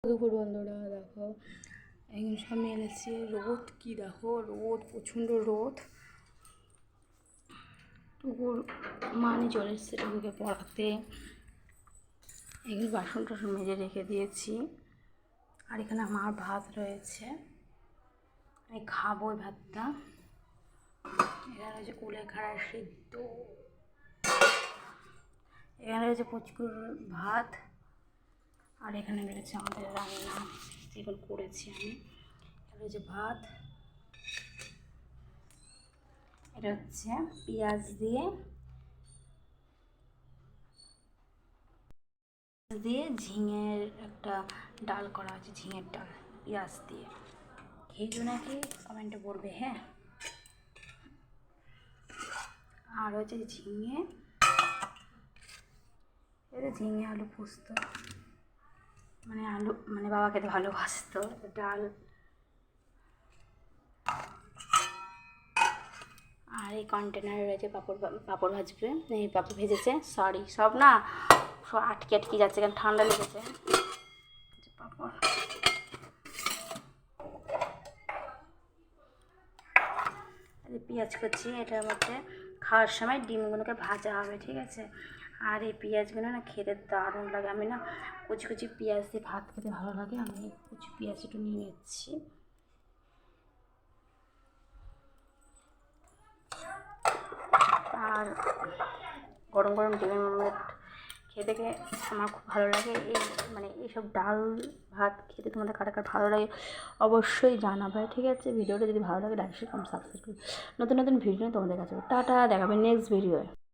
দুপুর বন্ধুরা দেখো এখন সামনে এনেছে রোদ, কি দেখো রোদ, প্রচণ্ড রোদ। টুকুর মানে চলে এসছে টুকুকে পড়াতে। এখানে বাসন টাসন মেজে রেখে দিয়েছি। আর এখানে আমার ভাত রয়েছে, আমি খাবো ওই ভাতটা। এখানে রয়েছে কুলেখাড়া সিদ্ধ, এখানে রয়েছে পুচকুর ভাত, আর এখানে রয়েছে আমাদের রান্না এখন করেছি আমি। এটা হচ্ছে ভাত, এটা হচ্ছে পেঁয়াজ দিয়ে ঝিঙের একটা ডাল করা আছে, ঝিঙের ডাল পেঁয়াজ দিয়ে। খেয়েছো নাকি কমেন্টে বলবে, হ্যাঁ। আর হচ্ছে ঝিঙে, এটা ঝিঙে আলু পোস্ত, মানে আলু মানে বাবা খেতে ভালোবাসতো। ডাল আর এই কন্টেনারে রয়েছে পাঁপড় ভাজবে, এই পাঁপড় ভেজেছে, সরি সব না সব আটকে আটকে যাচ্ছে কারণ ঠান্ডা লেগেছে। পাঁপড় পেঁয়াজ কুচি, এটার মধ্যে খাওয়ার সময় ডিমগুলোকে ভাজা হবে, ঠিক আছে। আর এই পেঁয়াজগুলো না খেতে দারুণ লাগে। আমি না কুচি কুচি পেঁয়াজ দিয়ে ভাত খেতে ভালো লাগে, আমি কুচি পেঁয়াজ একটু নিয়ে নিচ্ছি। আর গরম গরম ডিমের অমলেট খেতে আমার খুব ভালো লাগে। এই মানে এইসব ডাল ভাত খেতে তোমাদের কার কার ভালো লাগে অবশ্যই জানাবে, ঠিক আছে। ভিডিওটা যদি ভালো লাগে লাইক শেয়ার কমেন্ট সাবস্ক্রাইব করুন। নতুন নতুন ভিডিও তোমাদের কাছে টাটা, দেখাবে নেক্সট ভিডিওয়।